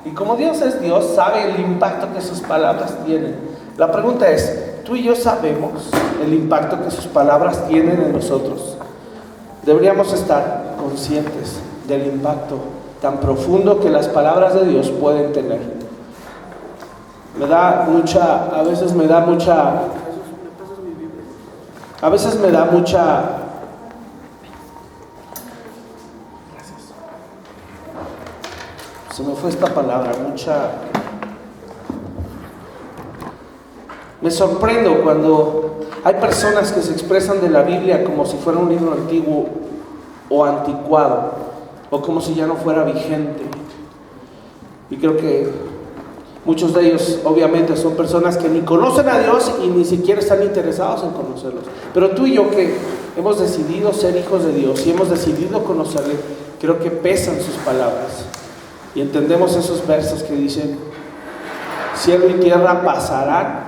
Y como Dios es Dios, sabe el impacto que sus palabras tienen. La pregunta es, ¿tú y yo sabemos el impacto que sus palabras tienen en nosotros? Deberíamos estar conscientes del impacto tan profundo que las palabras de Dios pueden tener. A veces me da mucha se me fue esta palabra, me sorprendo cuando hay personas que se expresan de la Biblia como si fuera un libro antiguo o anticuado, o como si ya no fuera vigente. Y creo que muchos de ellos obviamente son personas que ni conocen a Dios y ni siquiera están interesados en conocerlos. Pero tú y yo, que hemos decidido ser hijos de Dios y hemos decidido conocerle, creo que pesan sus palabras. Y entendemos esos versos que dicen: cielo y tierra pasarán,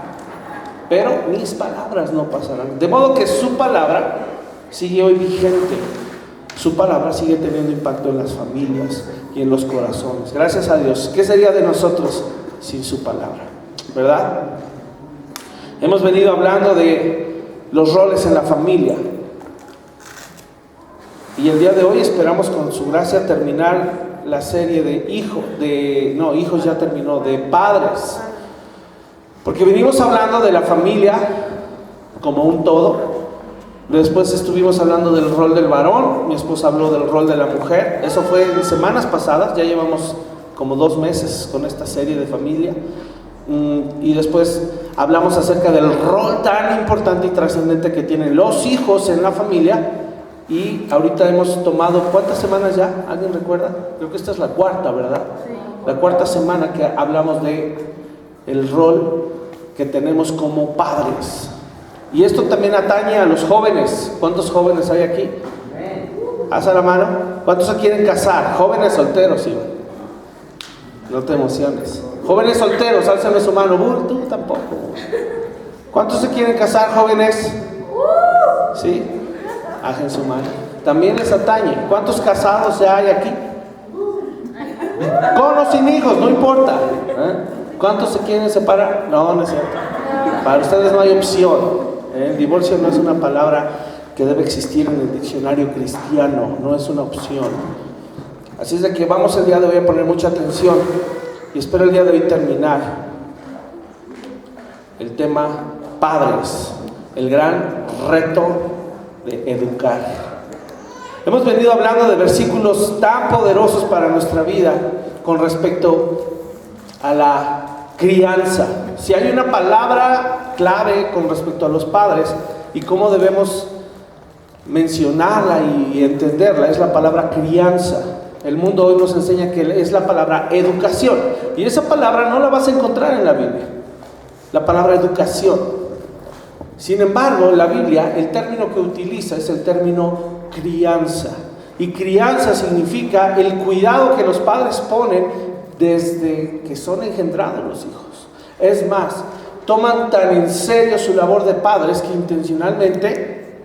pero mis palabras no pasarán. De modo que su palabra sigue hoy vigente. Su palabra sigue teniendo impacto en las familias y en los corazones. Gracias a Dios. ¿Qué sería de nosotros sin su palabra? ¿Verdad? Hemos venido hablando de los roles en la familia. Y el día de hoy esperamos, con su gracia, terminar la serie de hijos ya terminó, de padres. Porque venimos hablando de la familia como un todo. Después estuvimos hablando del rol del varón, mi esposa habló del rol de la mujer. Eso fue en semanas pasadas, ya llevamos como 2 meses con esta serie de familia. Y después hablamos acerca del rol tan importante y trascendente que tienen los hijos en la familia. Y ahorita hemos tomado, ¿cuántas semanas ya? ¿Alguien recuerda? Creo que esta es la 4ª, ¿verdad? Sí. La 4ª semana que hablamos de el rol que tenemos como padres. Y esto también atañe a los jóvenes. ¿Cuántos jóvenes hay aquí? Alza la mano. ¿Cuántos se quieren casar? Jóvenes solteros, sí. No te emociones. Jóvenes solteros, álzame su mano. Tú tampoco. ¿Cuántos se quieren casar, jóvenes? ¿Sí? Hagan su mano. También les atañe. ¿Cuántos casados ya hay aquí? Con o sin hijos, no importa. ¿Cuántos se quieren separar? No, no es cierto. Para ustedes no hay opción. El divorcio no es una palabra que debe existir en el diccionario cristiano, no es una opción. Así es de que vamos el día de hoy a poner mucha atención y espero el día de hoy terminar el tema padres, el gran reto de educar. Hemos venido hablando de versículos tan poderosos para nuestra vida con respecto a la crianza. Si hay una palabra clave con respecto a los padres y cómo debemos mencionarla y entenderla, es la palabra crianza. El mundo hoy nos enseña que es la palabra educación, y esa palabra no la vas a encontrar en la Biblia, la palabra educación. Sin embargo, la Biblia, el término que utiliza es el término crianza, y crianza significa el cuidado que los padres ponen desde que son engendrados los hijos. Es más, toman tan en serio su labor de padres que intencionalmente,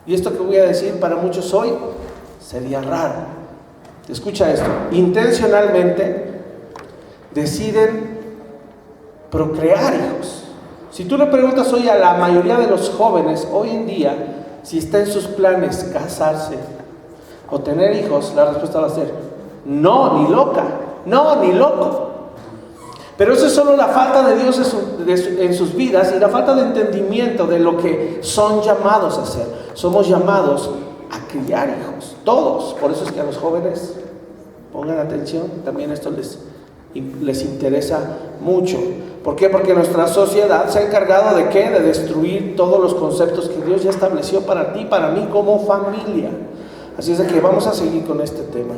y esto que voy a decir para muchos hoy sería raro, escucha esto, intencionalmente deciden procrear hijos. Si tú le preguntas hoy a la mayoría de los jóvenes hoy en día si está en sus planes casarse o tener hijos, la respuesta va a ser no, ni loca, no, ni loco. Pero eso es solo la falta de Dios en sus vidas y la falta de entendimiento de lo que son llamados a hacer. Somos llamados a criar hijos, todos. Por eso es que a los jóvenes, pongan atención, también esto les interesa mucho. ¿Por qué? Porque nuestra sociedad se ha encargado ¿de qué? De destruir todos los conceptos que Dios ya estableció para ti, para mí como familia. Así es de que vamos a seguir con este tema.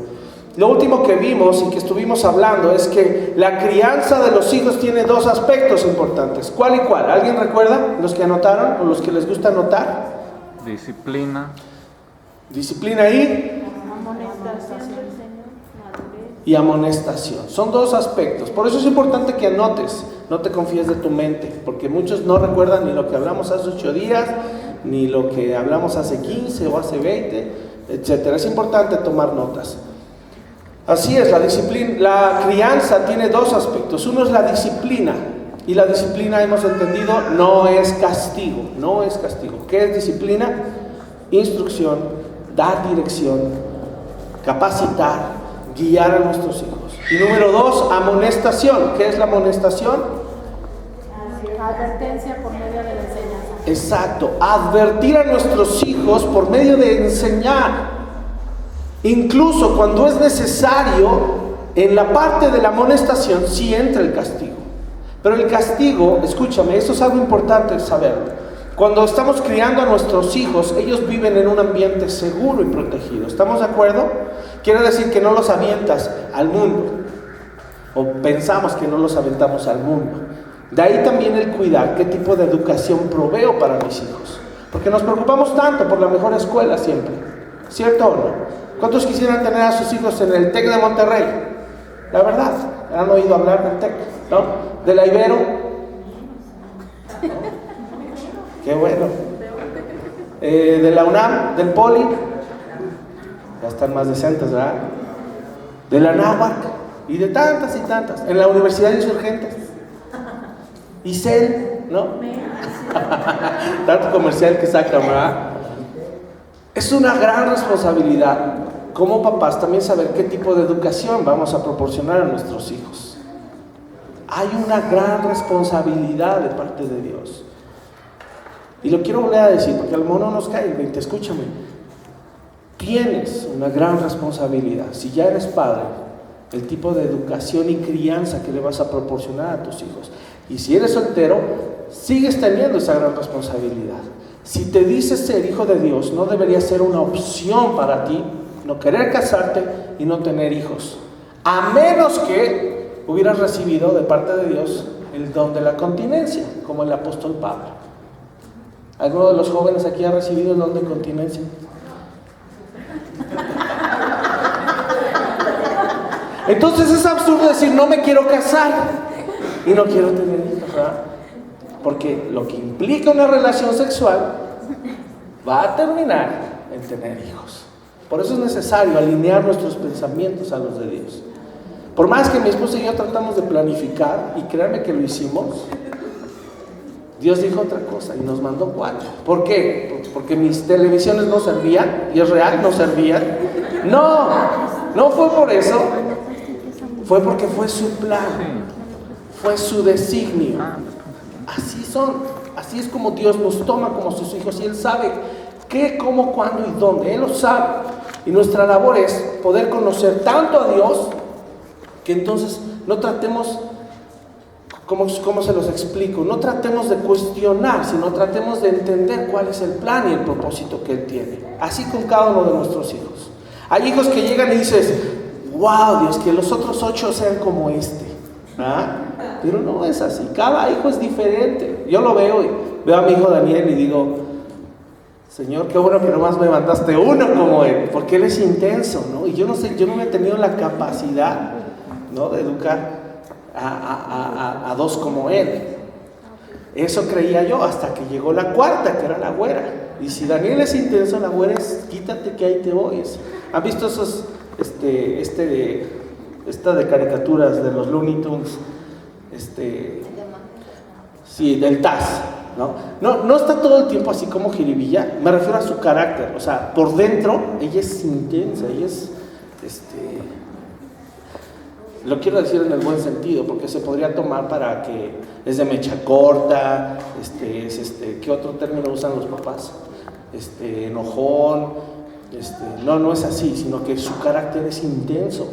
Lo último que vimos y que estuvimos hablando es que la crianza de los hijos tiene 2 aspectos importantes. ¿Cuál y cuál? ¿Alguien recuerda? ¿Los que anotaron o los que les gusta anotar? Disciplina. Disciplina y amonestación. Son 2 aspectos. Por eso es importante que anotes. No te confíes de tu mente, porque muchos no recuerdan ni lo que hablamos hace 8 días, ni lo que hablamos hace 15 o hace 20, etc. Es importante tomar notas. Así es, la crianza tiene dos aspectos. Uno es la disciplina. Y la disciplina, hemos entendido, no es castigo. No es castigo. ¿Qué es disciplina? Instrucción, dar dirección, capacitar, guiar a nuestros hijos. Y número dos, amonestación. ¿Qué es la amonestación? Advertencia por medio de la enseñanza. Exacto, advertir a nuestros hijos por medio de enseñar. Incluso cuando es necesario, en la parte de la amonestación sí entra el castigo. Pero el castigo, escúchame, esto es algo importante saberlo. Cuando estamos criando a nuestros hijos, ellos viven en un ambiente seguro y protegido. ¿Estamos de acuerdo? Quiere decir que no los avientas al mundo, o pensamos que no los aventamos al mundo. De ahí también el cuidar qué tipo de educación proveo para mis hijos, porque nos preocupamos tanto por la mejor escuela siempre, ¿cierto o no? ¿Cuántos quisieran tener a sus hijos en el TEC de Monterrey? La verdad, ¿han oído hablar del TEC? ¿No? ¿De la Ibero? ¿No? Qué bueno. ¿De la UNAM? ¿Del Poli? Ya están más decentes, ¿verdad? ¿De la NAHUAC? Y de tantas y tantas. ¿En la Universidad de Insurgentes? ¿ISEL? ¿No? Tanto comercial que sacan, ¿verdad? Es una gran responsabilidad como papás también saber qué tipo de educación vamos a proporcionar a nuestros hijos. Hay una gran responsabilidad de parte de Dios. Y lo quiero volver a decir porque al mono nos cae el 20, escúchame. Tienes una gran responsabilidad, si ya eres padre, el tipo de educación y crianza que le vas a proporcionar a tus hijos. Y si eres soltero, sigues teniendo esa gran responsabilidad. Si te dices ser hijo de Dios, no debería ser una opción para ti no querer casarte y no tener hijos, a menos que hubieras recibido de parte de Dios el don de la continencia, como el apóstol Pablo. ¿Alguno de los jóvenes aquí ha recibido el don de continencia? Entonces es absurdo decir no me quiero casar y no quiero tener hijos, ¿verdad? Porque lo que implica una relación sexual va a terminar en tener hijos. Por eso es necesario alinear nuestros pensamientos a los de Dios. Por más que mi esposa y yo tratamos de planificar, y créanme que lo hicimos, Dios dijo otra cosa y nos mandó 4. ¿Por qué? Porque mis televisiones no servían, y es real, no servían. No fue por eso, fue porque fue su plan, fue su designio. Así son, así es como Dios nos toma como sus hijos y Él sabe qué, cómo, cuándo y dónde. Él lo sabe. Y nuestra labor es poder conocer tanto a Dios que entonces no tratemos, ¿cómo se los explico? No tratemos de cuestionar, sino tratemos de entender cuál es el plan y el propósito que Él tiene. Así con cada uno de nuestros hijos. Hay hijos que llegan y dices, wow, Dios, que los otros 8 sean como este. ¿Ah? Pero no es así, cada hijo es diferente. Yo lo veo y veo a mi hijo Daniel y digo, Señor, qué bueno que nomás me mandaste uno como él, porque él es intenso, ¿no? Y yo no sé, yo no he tenido la capacidad, ¿no?, de educar a 2 como él. Eso creía yo hasta que llegó la 4ª, que era la güera. Y si Daniel es intenso, la güera es, quítate que ahí te oyes. ¿Han visto esos, esta de caricaturas de los Looney Tunes? Sí, del Taz, no está todo el tiempo así como jiribilla. Me refiero a su carácter, o sea, por dentro ella es intensa, ella es, lo quiero decir en el buen sentido, porque se podría tomar para que es de mecha corta, ¿qué otro término usan los papás? Enojón, no es así, sino que su carácter es intenso.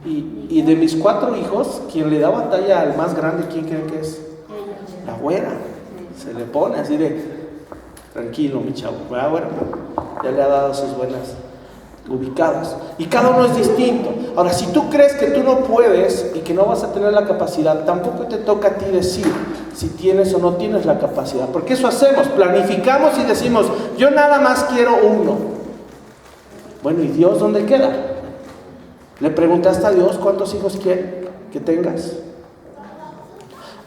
Y de mis 4 hijos, quien le da batalla al más grande, ¿quién creen que es? La güera. Se le pone así de, tranquilo mi chavo, ¿verdad, güera? Ya le ha dado sus buenas ubicadas. Y cada uno es distinto. Ahora, si tú crees que tú no puedes y que no vas a tener la capacidad, tampoco te toca a ti decir si tienes o no tienes la capacidad. Porque eso hacemos, planificamos y decimos, yo nada más quiero uno. Bueno, ¿y Dios dónde queda? ¿Le preguntaste a Dios cuántos hijos quiere que tengas?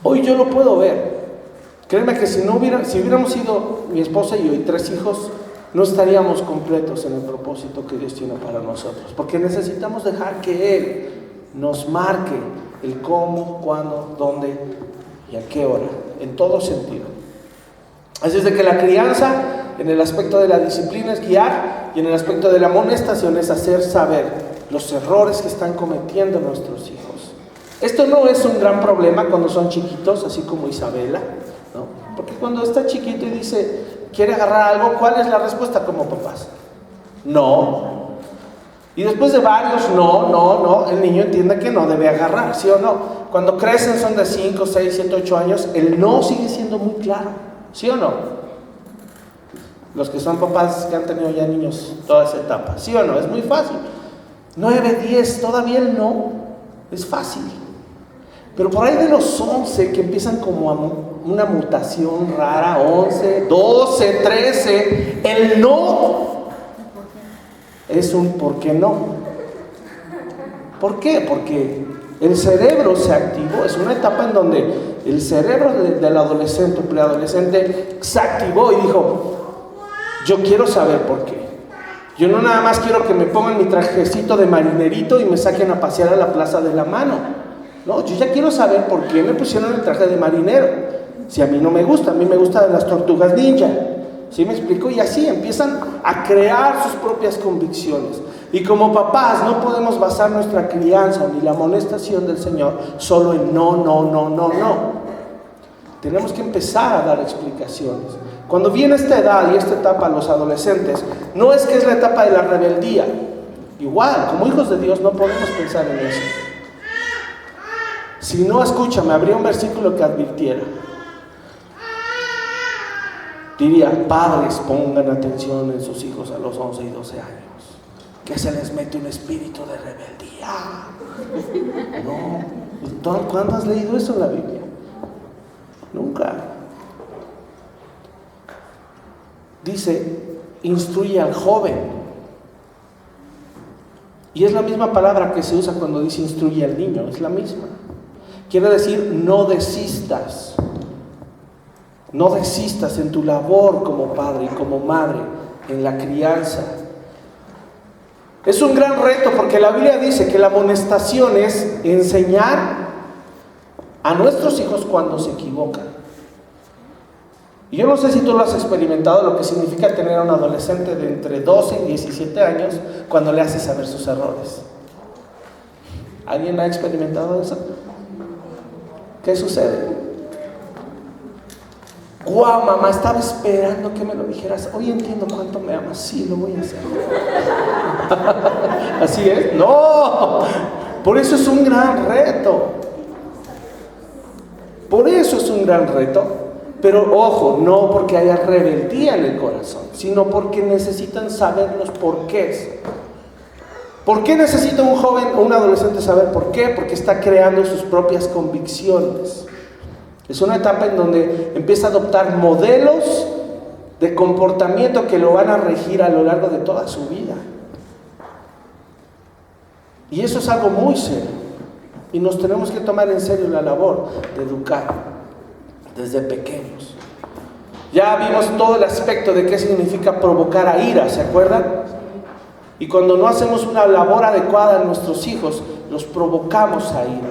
Hoy yo lo puedo ver. Créeme que si hubiéramos sido mi esposa y yo y 3 hijos, no estaríamos completos en el propósito que Dios tiene para nosotros, porque necesitamos dejar que Él nos marque el cómo, cuándo, dónde y a qué hora, en todo sentido. Así es de que la crianza, en el aspecto de la disciplina, es guiar, y en el aspecto de la amonestación es hacer saber los errores que están cometiendo nuestros hijos. Esto no es un gran problema cuando son chiquitos, así como Isabela, ¿no? Porque cuando está chiquito y dice, quiere agarrar algo, ¿cuál es la respuesta como papás? No. Y después de varios no, el niño entiende que no debe agarrar, ¿sí o no? Cuando crecen, son de 5, 6, 7, 8 años, el no sigue siendo muy claro, ¿sí o no? Los que son papás que han tenido ya niños toda esa etapa, ¿sí o no? Es muy fácil. 9, 10, todavía el no es fácil. Pero por ahí de los 11 que empiezan como a una mutación rara, 11, 12, 13, el no es un ¿por qué no? ¿Por qué? Porque el cerebro se activó, es una etapa en donde el cerebro del adolescente o preadolescente se activó y dijo, yo quiero saber por qué. Yo no nada más quiero que me pongan mi trajecito de marinerito y me saquen a pasear a la Plaza de la Mano. No, yo ya quiero saber por qué me pusieron el traje de marinero. Si a mí no me gusta, a mí me gustan las tortugas ninja. ¿Sí me explico? Y así empiezan a crear sus propias convicciones. Y como papás no podemos basar nuestra crianza ni la amonestación del Señor solo en no. Tenemos que empezar a dar explicaciones. Cuando viene esta edad y esta etapa, los adolescentes, no es que es la etapa de la rebeldía. Igual, como hijos de Dios no podemos pensar en eso. Si no, escúchame, habría un versículo que advirtiera. Diría, padres, pongan atención en sus hijos a los 11 y 12 años, que se les mete un espíritu de rebeldía. No, ¿cuándo has leído eso en la Biblia? Nunca. Dice, instruye al joven. Y es la misma palabra que se usa cuando dice instruye al niño, es la misma. Quiere decir, no desistas. No desistas en tu labor como padre y como madre, en la crianza. Es un gran reto porque la Biblia dice que la amonestación es enseñar a nuestros hijos cuando se equivocan. Y yo no sé si tú lo has experimentado, lo que significa tener a un adolescente de entre 12 y 17 años cuando le haces saber sus errores. ¿Alguien ha experimentado eso? ¿Qué sucede? ¡Guau, mamá! Estaba esperando que me lo dijeras. Hoy entiendo cuánto me amas. Sí, lo voy a hacer. ¿Así es? ¡No! Por eso es un gran reto. Por eso es un gran reto. Pero ojo, no porque haya rebeldía en el corazón, sino porque necesitan saber los porqués. ¿Por qué necesita un joven o un adolescente saber por qué? Porque está creando sus propias convicciones. Es una etapa en donde empieza a adoptar modelos de comportamiento que lo van a regir a lo largo de toda su vida. Y eso es algo muy serio. Y nos tenemos que tomar en serio la labor de educar desde pequeños. Ya vimos todo el aspecto de qué significa provocar a ira, ¿se acuerdan? Y cuando no hacemos una labor adecuada en nuestros hijos, los provocamos a ira.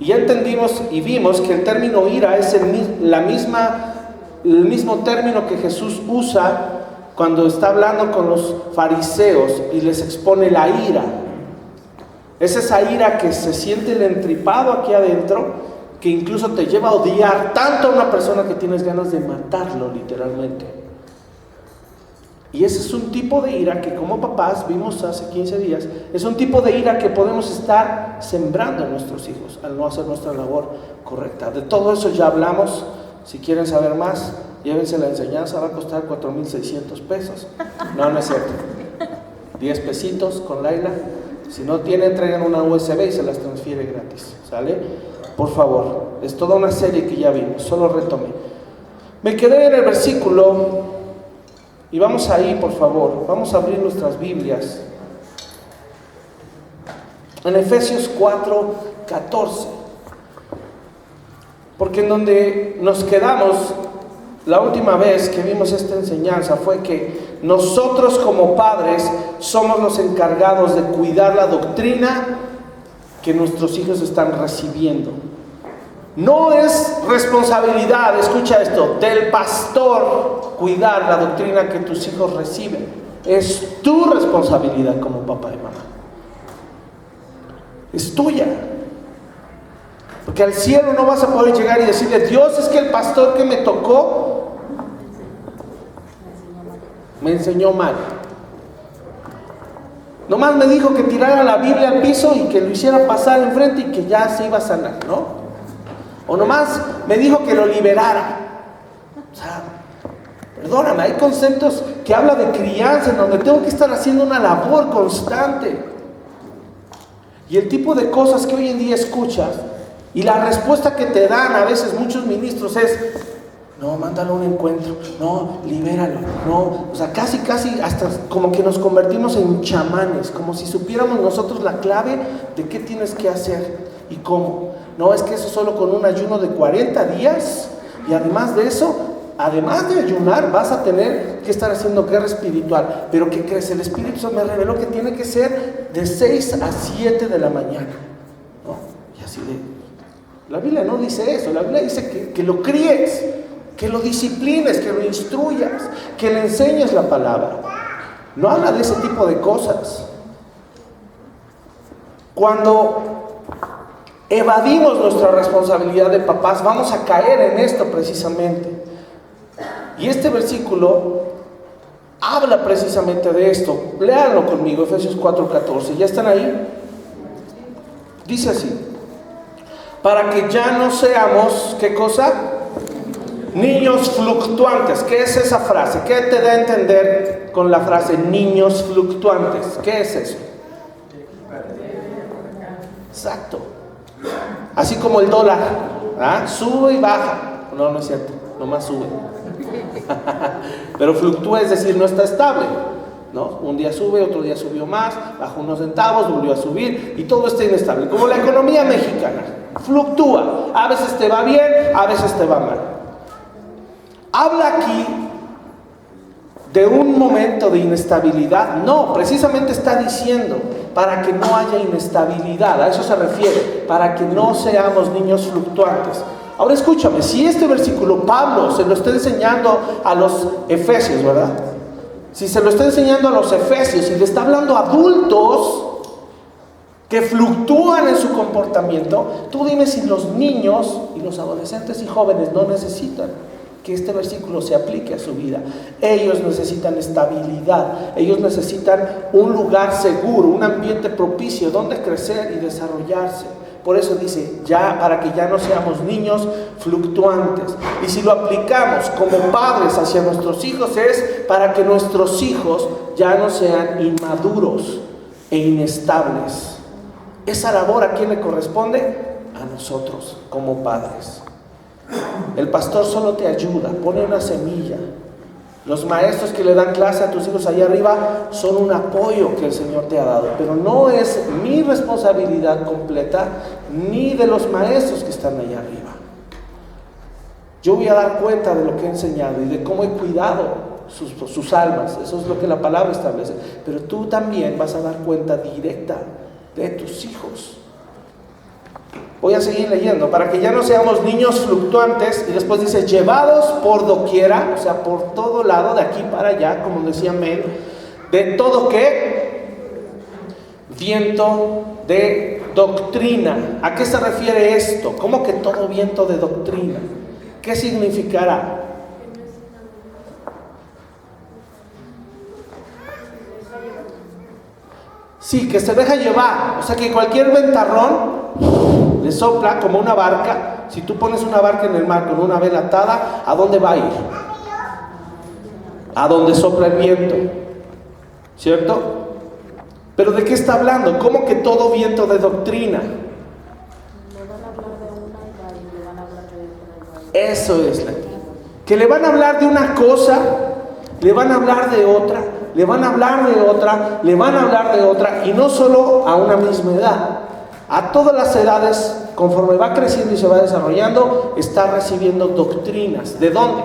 Y ya entendimos y vimos que el término ira es el mismo término que Jesús usa cuando está hablando con los fariseos y les expone la ira. Es esa ira que se siente el entripado aquí adentro, que incluso te lleva a odiar tanto a una persona que tienes ganas de matarlo, literalmente. Y ese es un tipo de ira que como papás, vimos hace 15 días, es un tipo de ira que podemos estar sembrando en nuestros hijos al no hacer nuestra labor correcta. De todo eso ya hablamos. Si quieren saber más, llévense la enseñanza, va a costar 4,600 pesos. No es cierto. 10 pesitos con Laila. Si no tienen, traigan una USB y se las transfiere gratis. ¿Sale? Por favor, es toda una serie que ya vimos, solo retomé. Me quedé en el versículo y vamos ahí, por favor, vamos a abrir nuestras Biblias. En Efesios 4:14. Porque en donde nos quedamos la última vez que vimos esta enseñanza fue que nosotros como padres somos los encargados de cuidar la doctrina que nuestros hijos están recibiendo. No es responsabilidad, escucha esto, del pastor cuidar la doctrina que tus hijos reciben. Es tu responsabilidad como papá y mamá. Es tuya. Porque al cielo no vas a poder llegar y decirle: Dios, es que el pastor que me tocó me enseñó mal. Nomás me dijo que tirara la Biblia al piso y que lo hiciera pasar enfrente y que ya se iba a sanar, ¿no? O nomás me dijo que lo liberara. O sea, perdóname, hay conceptos que habla de crianza en donde tengo que estar haciendo una labor constante. Y el tipo de cosas que hoy en día escuchas y la respuesta que te dan a veces muchos ministros es: no, mándalo a un encuentro, no, libéralo, no. O sea, casi hasta como que nos convertimos en chamanes, como si supiéramos nosotros la clave de qué tienes que hacer y cómo. No, es que eso solo con un ayuno de 40 días y además de eso, además de ayunar, vas a tener que estar haciendo guerra espiritual. Pero ¿qué crees? El Espíritu Santo me reveló que tiene que ser de 6 a 7 de la mañana, ¿no? Y así de... La Biblia no dice eso, la Biblia dice que lo críes, que lo disciplines, que lo instruyas, que le enseñes la palabra. No habla de ese tipo de cosas. Cuando evadimos nuestra responsabilidad de papás, vamos a caer en esto precisamente. Y este versículo habla precisamente de esto. Léanlo conmigo, Efesios 4:14. ¿Ya están ahí? Dice así: para que ya no seamos, ¿qué cosa? Niños fluctuantes. ¿Qué es esa frase? ¿Qué te da a entender con la frase niños fluctuantes? ¿Qué es eso? Exacto. Así como el dólar, ¿ah? Sube y baja. No, no es cierto, nomás sube. Pero fluctúa, es decir, no está estable, ¿no? Un día sube, otro día subió más, bajó unos centavos, volvió a subir y todo está inestable. Como la economía mexicana, fluctúa. A veces te va bien, a veces te va mal. Habla aquí de un momento de inestabilidad. No, precisamente está diciendo para que no haya inestabilidad. A eso se refiere, para que no seamos niños fluctuantes. Ahora escúchame, si este versículo Pablo se lo está enseñando a los efesios, ¿verdad? Si se lo está enseñando a los efesios y le está hablando a adultos que fluctúan en su comportamiento, tú dime si los niños y los adolescentes y jóvenes no necesitan que este versículo se aplique a su vida. Ellos necesitan estabilidad, ellos necesitan un lugar seguro, un ambiente propicio donde crecer y desarrollarse. Por eso dice, ya, para que ya no seamos niños fluctuantes. Y si lo aplicamos como padres hacia nuestros hijos, es para que nuestros hijos ya no sean inmaduros e inestables. Esa labor, ¿a quién le corresponde? A nosotros como padres. El pastor solo te ayuda, pone una semilla. Los maestros que le dan clase a tus hijos allá arriba son un apoyo que el Señor te ha dado, pero no es mi responsabilidad completa ni de los maestros que están allá arriba. Yo voy a dar cuenta de lo que he enseñado y de cómo he cuidado sus almas. Eso es lo que la palabra establece. Pero tú también vas a dar cuenta directa de tus hijos. Voy a seguir leyendo, para que ya no seamos niños fluctuantes, y después dice, llevados por doquiera, o sea, por todo lado, de aquí para allá, como decía Mel, de todo ¿qué? Viento de doctrina. ¿A qué se refiere esto? ¿Cómo que todo viento de doctrina? ¿Qué significará? Sí, que se deja llevar, o sea que cualquier ventarrón le sopla como una barca. Si tú pones una barca en el mar con una vela atada, ¿a dónde va a ir? A donde sopla el viento, ¿cierto? Pero ¿de qué está hablando? ¿Cómo que todo viento de doctrina? Eso es la que le van a hablar de una cosa, le van a hablar de otra, le van a hablar de otra, le van a hablar de otra, y no solo a una misma edad. A todas las edades, conforme va creciendo y se va desarrollando, está recibiendo doctrinas. ¿De dónde?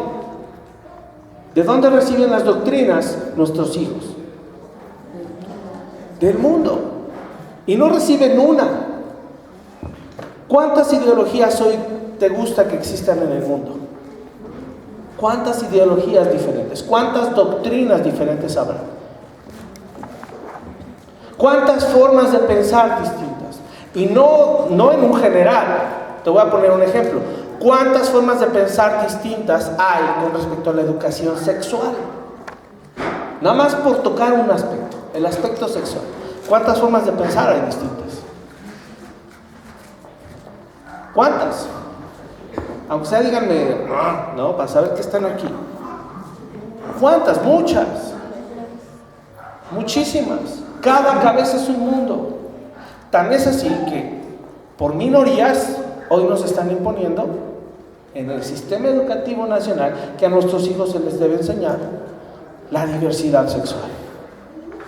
¿De dónde reciben las doctrinas nuestros hijos? Del mundo. Y no reciben una. ¿Cuántas ideologías hoy te gusta que existan en el mundo? ¿Cuántas ideologías diferentes? ¿Cuántas doctrinas diferentes habrá? ¿Cuántas formas de pensar distintas? Y no en un general. Te voy a poner un ejemplo. ¿Cuántas formas de pensar distintas hay con respecto a la educación sexual? Nada más por tocar un aspecto, el aspecto sexual. ¿Cuántas formas de pensar hay distintas? ¿Cuántas? Aunque sea, díganme, no, para saber que están aquí. ¿Cuántas? Muchas. Muchísimas. Cada cabeza es un mundo. Tan es así que por minorías hoy nos están imponiendo en el sistema educativo nacional que a nuestros hijos se les debe enseñar la diversidad sexual.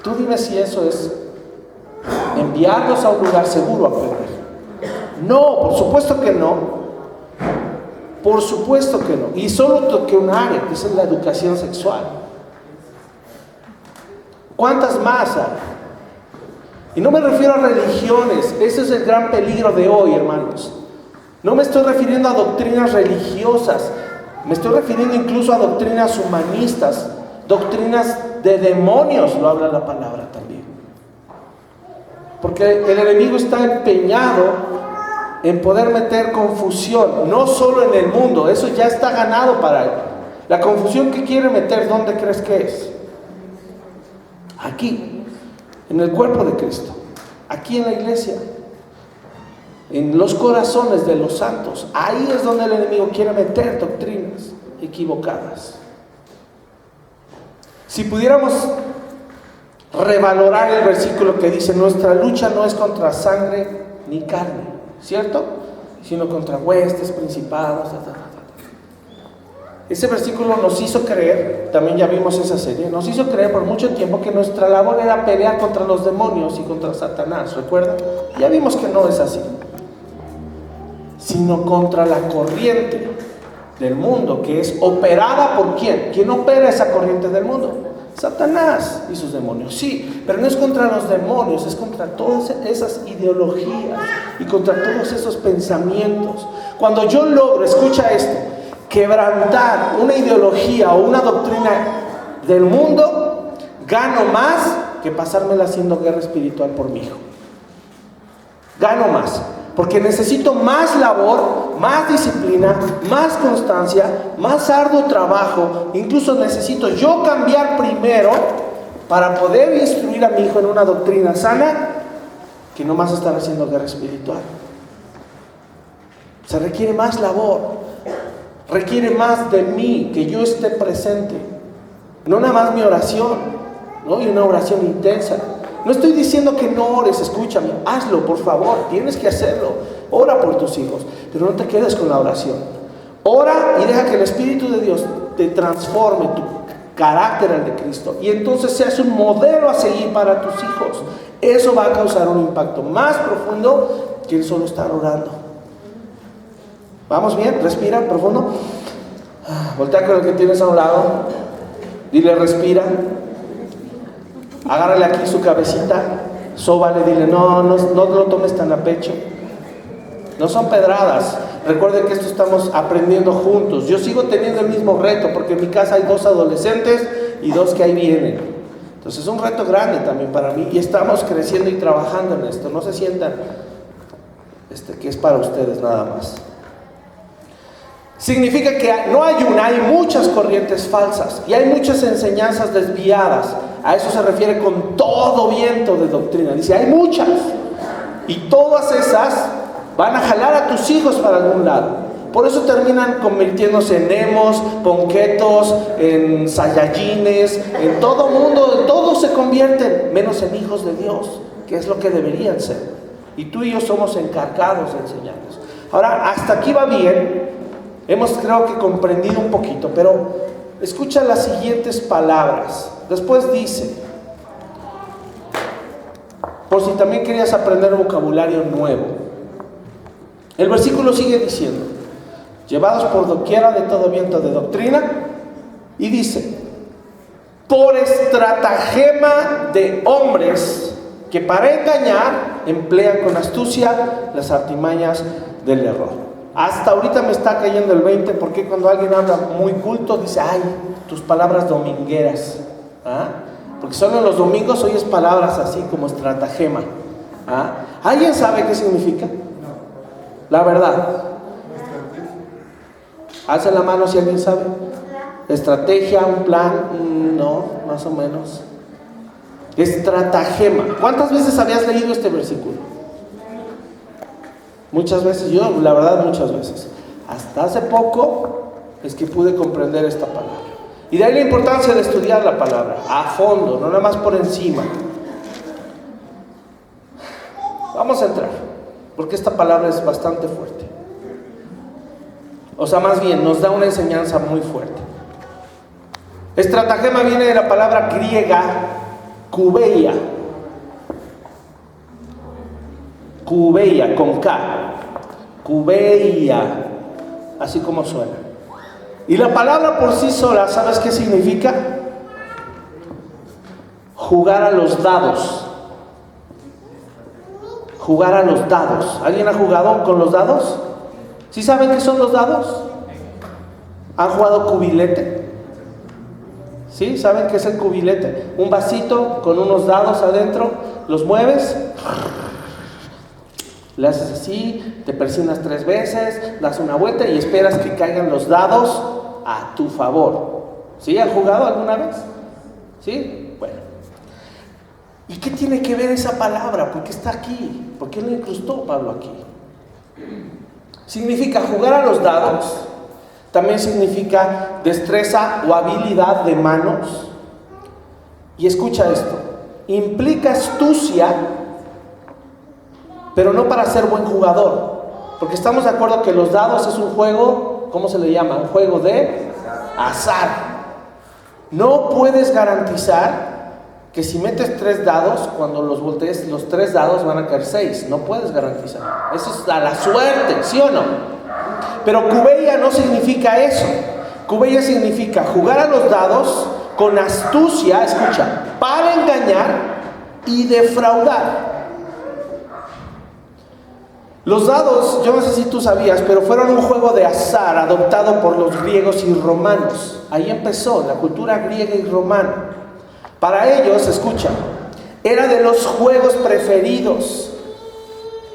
Tú dime si eso es enviarlos a un lugar seguro a aprender. No, por supuesto que no. Por supuesto que no. Y solo toqué un área, que es la educación sexual. ¿Cuántas más hay? Y no me refiero a religiones. Ese es el gran peligro de hoy, hermanos. No me estoy refiriendo a doctrinas religiosas. Me estoy refiriendo incluso a doctrinas humanistas. Doctrinas de demonios, lo habla la palabra también. Porque el enemigo está empeñado en poder meter confusión, no solo en el mundo, eso ya está ganado para él. La confusión que quiere meter, ¿dónde crees que es? Aquí, en el cuerpo de Cristo, aquí en la iglesia, en los corazones de los santos. Ahí es donde el enemigo quiere meter doctrinas equivocadas. Si pudiéramos revalorar el versículo que dice: nuestra lucha no es contra sangre ni carne, ¿cierto? Sino contra huestes, principados, Ese versículo nos hizo creer, también ya vimos esa serie, nos hizo creer por mucho tiempo que nuestra labor era pelear contra los demonios y contra Satanás, ¿recuerdan? Ya vimos que no es así, sino contra la corriente del mundo, que es operada por ¿quién? ¿Quién opera esa corriente del mundo? Satanás y sus demonios, sí, pero no es contra los demonios, es contra todas esas ideologías y contra todos esos pensamientos. Cuando yo logro, escucha esto, quebrantar una ideología o una doctrina del mundo, gano más que pasármela haciendo guerra espiritual por mi hijo. Gano más, porque necesito más labor, más disciplina, más constancia, más arduo trabajo. Incluso necesito yo cambiar primero para poder instruir a mi hijo en una doctrina sana, que no más estar haciendo guerra espiritual. Se requiere más labor, requiere más de mí, que yo esté presente. No nada más mi oración, ¿no? Y una oración intensa. No estoy diciendo que no ores, escúchame, hazlo, por favor, tienes que hacerlo. Ora por tus hijos, pero no te quedes con la oración. Ora y deja que el Espíritu de Dios te transforme tu carácter al de Cristo. Y entonces seas un modelo a seguir para tus hijos. Eso va a causar un impacto más profundo que el solo estar orando. ¿Vamos bien? Respira profundo. Voltea con el que tienes a un lado. Dile, respira. Agárrale aquí su cabecita, sóbale, dile, no lo tomes tan a pecho. No son pedradas. Recuerden que esto estamos aprendiendo juntos. Yo sigo teniendo el mismo reto, porque en mi casa hay 2 adolescentes y 2 que ahí vienen. Entonces es un reto grande también para mí, y estamos creciendo y trabajando en esto. No se sientan que es para ustedes nada más. Significa que no hay una, hay muchas corrientes falsas y hay muchas enseñanzas desviadas. A eso se refiere con todo viento de doctrina. Dice, hay muchas, y todas esas van a jalar a tus hijos para algún lado. Por eso terminan convirtiéndose en emos, ponquetos, en sayayines, en todo mundo. Todos se convierten, menos en hijos de Dios, que es lo que deberían ser. Y tú y yo somos encargados de enseñarlos. Ahora, hasta aquí va bien. Hemos, creo que, comprendido un poquito, pero escucha las siguientes palabras. Después dice, por si también querías aprender vocabulario nuevo, el versículo sigue diciendo: llevados por doquiera de todo viento de doctrina, Y dice: por estratagema de hombres que para engañar emplean con astucia las artimañas del error. Hasta ahorita me está cayendo el 20, porque cuando alguien habla muy culto dice: ay, tus palabras domingueras. ¿Ah? Porque solo en los domingos oyes palabras así como estratagema. ¿Ah? ¿Alguien sabe qué significa? La verdad. Alza la mano si alguien sabe. Estrategia, un plan, no, más o menos. Estratagema. ¿Cuántas veces habías leído este versículo? Muchas veces. Yo, la verdad, muchas veces. Hasta hace poco es que pude comprender esta palabra. Y de ahí la importancia de estudiar la palabra a fondo, no nada más por encima. Vamos a entrar, porque esta palabra es bastante fuerte. O sea, más bien, nos da una enseñanza muy fuerte. Estratagema viene de la palabra griega kubeia. Kubeia, con K. Kubeia, así como suena. Y la palabra por sí sola, ¿sabes qué significa? Jugar a los dados. Jugar a los dados. ¿Alguien ha jugado con los dados? ¿Sí saben qué son los dados? ¿Han jugado cubilete? ¿Sí? ¿Saben qué es el cubilete? Un vasito con unos dados adentro, los mueves, le haces así, te persignas 3 veces, das una vuelta y esperas que caigan los dados a tu favor. ¿Sí? ¿Han jugado alguna vez? ¿Sí? Bueno. ¿Y qué tiene que ver esa palabra? ¿Por qué está aquí? ¿Por qué lo incrustó Pablo aquí? Significa jugar a los dados. También significa destreza o habilidad de manos. Y escucha esto: implica astucia, pero no para ser buen jugador. Porque estamos de acuerdo que los dados es un juego, ¿cómo se le llama? Un juego de azar. No puedes garantizar que si metes 3 dados, cuando los voltees, los 3 dados van a caer 6. No puedes garantizar. Eso es a la suerte, ¿sí o no? Pero kubeia no significa eso. Kubeia significa jugar a los dados con astucia, escucha, para engañar y defraudar. Los dados, yo no sé si tú sabías, pero fueron un juego de azar adoptado por los griegos y romanos. Ahí empezó la cultura griega y romana. Para ellos, escucha, era de los juegos preferidos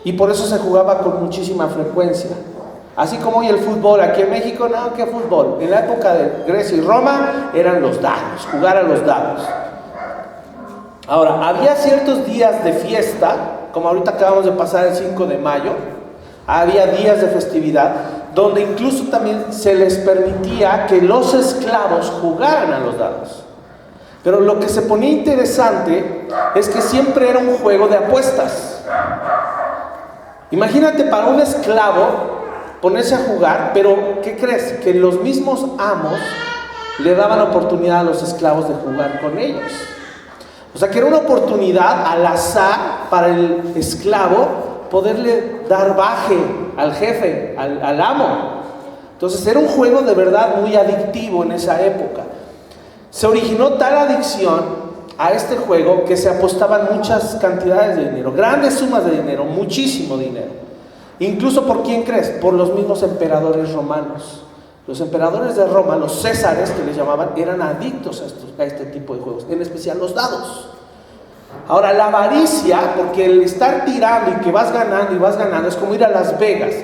y por eso se jugaba con muchísima frecuencia. Así como hoy el fútbol aquí en México, no, ¿qué fútbol? En la época de Grecia y Roma eran los dados, jugar a los dados. Ahora, había ciertos días de fiesta, como ahorita acabamos de pasar el 5 de mayo, había días de festividad, donde incluso también se les permitía que los esclavos jugaran a los dados. Pero lo que se ponía interesante es que siempre era un juego de apuestas. Imagínate para un esclavo ponerse a jugar, pero ¿qué crees? Que los mismos amos le daban oportunidad a los esclavos de jugar con ellos. O sea que era una oportunidad al azar para el esclavo poderle dar baje al jefe, al amo. Entonces era un juego de verdad muy adictivo en esa época. Se originó tal adicción a este juego que se apostaban muchas cantidades de dinero, grandes sumas de dinero, muchísimo dinero. Incluso, ¿por quién crees? Por los mismos emperadores romanos. Los emperadores de Roma, los césares que les llamaban, eran adictos a este tipo de juegos, en especial los dados. Ahora, la avaricia, porque el estar tirando y que vas ganando, es como ir a Las Vegas.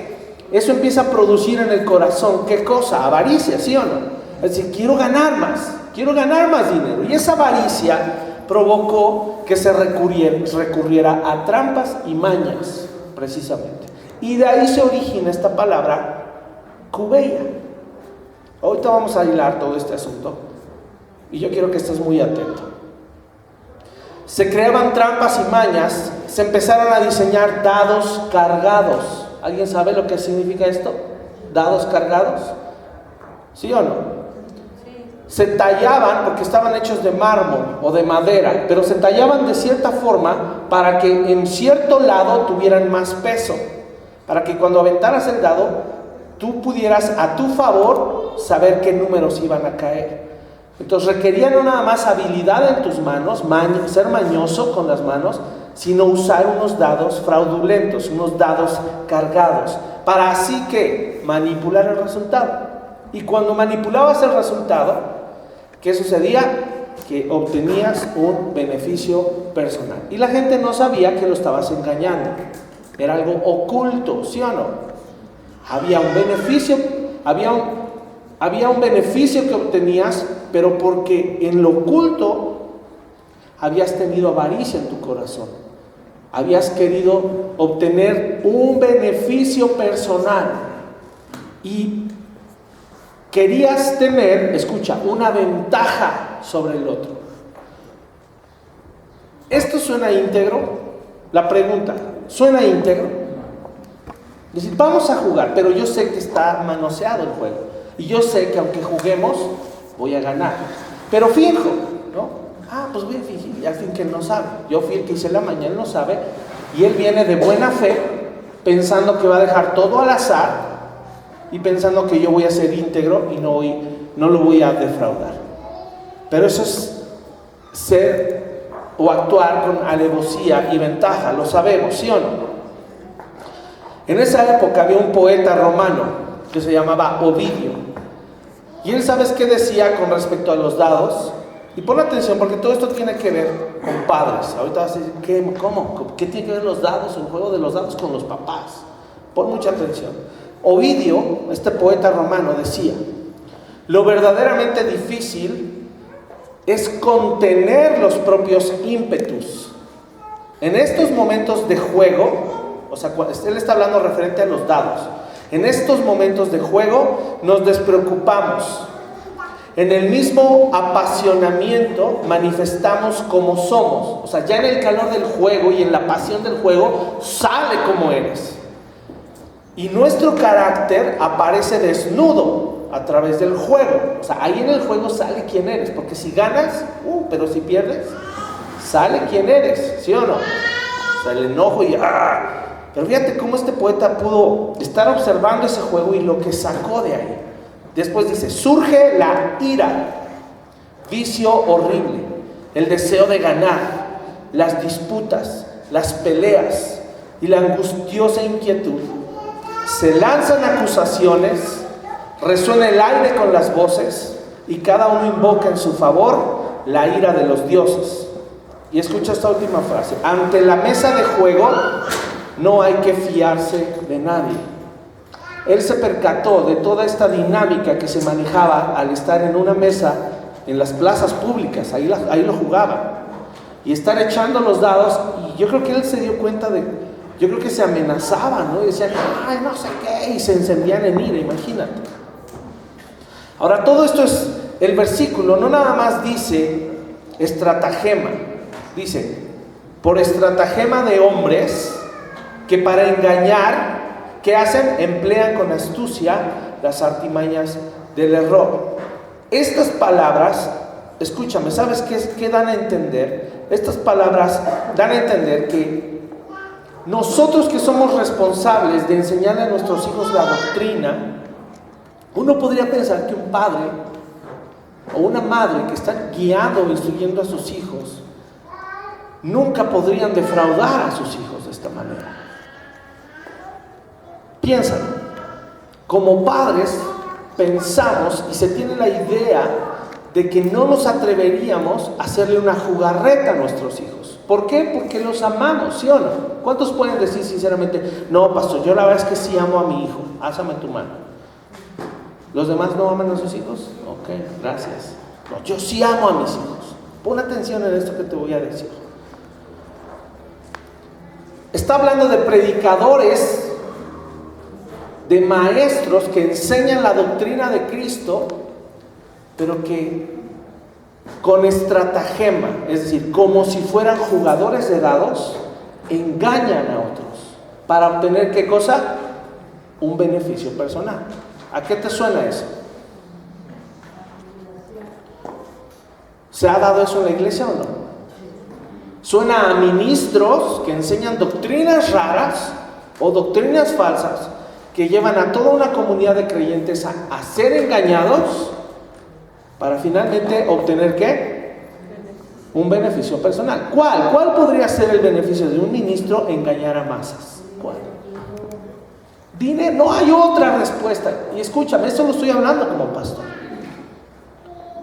Eso empieza a producir en el corazón, ¿qué cosa? Avaricia, ¿sí o no? Es decir, quiero ganar más dinero. Y esa avaricia provocó que se recurriera a trampas y mañas, precisamente. Y de ahí se origina esta palabra kubeia. Ahorita vamos a hilar todo este asunto y yo quiero que estés muy atento. Se creaban trampas y mañas, se empezaron a diseñar dados cargados. ¿Alguien sabe lo que significa esto? ¿Dados cargados? ¿Sí o no? Sí. Se tallaban porque estaban hechos de mármol o de madera, pero se tallaban de cierta forma para que en cierto lado tuvieran más peso, para que cuando aventaras el dado tú pudieras a tu favor saber qué números iban a caer. Entonces requería no nada más habilidad en tus manos, ser mañoso con las manos, sino usar unos dados fraudulentos, unos dados cargados, para así que manipular el resultado. Y cuando manipulabas el resultado, ¿qué sucedía? Que obtenías un beneficio personal. Y la gente no sabía que lo estabas engañando. Era algo oculto, ¿sí o no? Había un beneficio, había un beneficio que obtenías, pero porque en lo oculto habías tenido avaricia en tu corazón. Habías querido obtener un beneficio personal y querías tener, escucha, una ventaja sobre el otro. ¿Esto suena íntegro? La pregunta, ¿suena íntegro? Es decir, vamos a jugar, pero yo sé que está manoseado el juego. Y yo sé que aunque juguemos, voy a ganar. Pero finjo, ¿no? Pues voy a fingir, y al fin que él no sabe. Yo fui el que hice la mañana, él no sabe. Y él viene de buena fe, pensando que va a dejar todo al azar, y pensando que yo voy a ser íntegro y no lo voy a defraudar. Pero eso es ser o actuar con alevosía y ventaja, lo sabemos, ¿sí o no? En esa época había un poeta romano que se llamaba Ovidio, y él, ¿sabes qué decía con respecto a los dados? Y pon atención, porque todo esto tiene que ver con padres. Ahorita vas a decir, ¿cómo? ¿Qué tiene que ver los dados, el juego de los dados con los papás? Pon mucha atención. Ovidio, este poeta romano, decía: lo verdaderamente difícil es contener los propios ímpetus. En estos momentos de juego, o sea, él está hablando referente a los dados. En estos momentos de juego nos despreocupamos. En el mismo apasionamiento manifestamos como somos. O sea, ya en el calor del juego y en la pasión del juego sale como eres. Y nuestro carácter aparece desnudo a través del juego. O sea, ahí en el juego sale quién eres. Porque si ganas, pero si pierdes, sale quién eres, ¿sí o no? O sea, el enojo y Pero fíjate cómo este poeta pudo estar observando ese juego y lo que sacó de ahí. Después dice: surge la ira, vicio horrible, el deseo de ganar, las disputas, las peleas y la angustiosa inquietud. Se lanzan acusaciones, resuena el aire con las voces y cada uno invoca en su favor la ira de los dioses. Y escucha esta última frase: ante la mesa de juego no hay que fiarse de nadie. Él se percató de toda esta dinámica que se manejaba al estar en una mesa en las plazas públicas, ahí lo jugaba, y estar echando los dados. Y yo creo que él se dio cuenta yo creo que se amenazaban, ¿no? Y decían, no sé qué, y se encendían en ira, imagínate. Ahora, todo esto es, el versículo no nada más dice estratagema, dice, por estratagema de hombres que para engañar, ¿qué hacen? Emplean con astucia las artimañas del error. Estas palabras, escúchame, ¿sabes qué dan a entender? Estas palabras dan a entender que nosotros que somos responsables de enseñarle a nuestros hijos la doctrina, uno podría pensar que un padre o una madre que están guiando o instruyendo a sus hijos nunca podrían defraudar a sus hijos de esta manera. Piénsalo. Como padres pensamos y se tiene la idea de que no nos atreveríamos a hacerle una jugarreta a nuestros hijos. ¿Por qué? Porque los amamos, ¿sí o no? ¿Cuántos pueden decir sinceramente, no, pastor, yo la verdad es que sí amo a mi hijo? Álzame tu mano. ¿Los demás no aman a sus hijos? Ok, gracias. No, yo sí amo a mis hijos. Pon atención en esto que te voy a decir. Está hablando de predicadores, de maestros que enseñan la doctrina de Cristo, pero que con estratagema, es decir, como si fueran jugadores de dados, engañan a otros para obtener ¿qué cosa? Un beneficio personal. ¿A qué te suena eso? ¿Se ha dado eso en la iglesia o no? Suena a ministros que enseñan doctrinas raras o doctrinas falsas que llevan a toda una comunidad de creyentes a ser engañados para finalmente obtener ¿qué? Un beneficio personal. ¿Cuál? ¿Cuál podría ser el beneficio de un ministro engañar a masas? ¿Cuál? Dinero. No hay otra respuesta. Y escúchame, esto lo estoy hablando como pastor.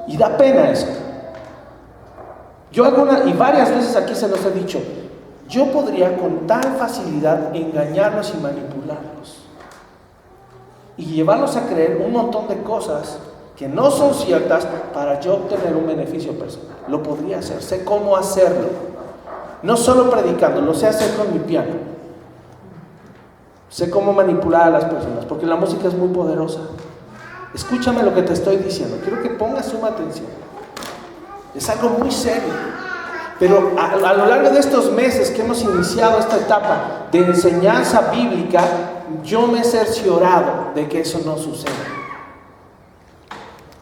Y da pena eso. Yo y varias veces aquí se los he dicho, yo podría con tal facilidad engañarlos y manipularlos y llevarlos a creer un montón de cosas que no son ciertas para yo obtener un beneficio personal. Lo podría hacer, sé cómo hacerlo. No solo predicando, lo sé hacer con mi piano. Sé cómo manipular a las personas, porque la música es muy poderosa. Escúchame lo que te estoy diciendo, quiero que pongas suma atención. Es algo muy serio. Pero a lo largo de estos meses que hemos iniciado esta etapa de enseñanza bíblica, yo me he cerciorado de que eso no suceda.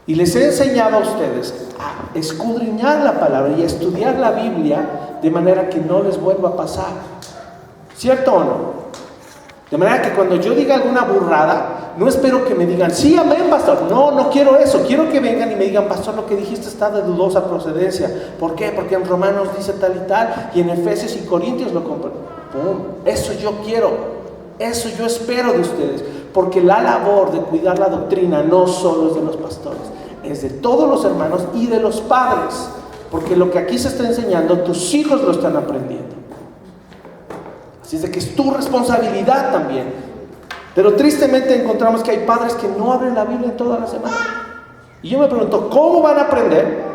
Y les he enseñado a ustedes a escudriñar la palabra y a estudiar la Biblia de manera que no les vuelva a pasar. ¿Cierto o no? De manera que cuando yo diga alguna burrada, no espero que me digan, sí, amén, pastor. No quiero eso. Quiero que vengan y me digan, pastor, lo que dijiste está de dudosa procedencia. ¿Por qué? Porque en Romanos dice tal y tal, y en Efesios y Corintios lo compro. Eso yo quiero. Eso yo espero de ustedes. Porque la labor de cuidar la doctrina no solo es de los pastores, es de todos los hermanos y de los padres. Porque lo que aquí se está enseñando, tus hijos lo están aprendiendo. Así es de que es tu responsabilidad también. Pero tristemente encontramos que hay padres que no abren la Biblia en toda la semana. Y yo me pregunto, ¿cómo van a aprender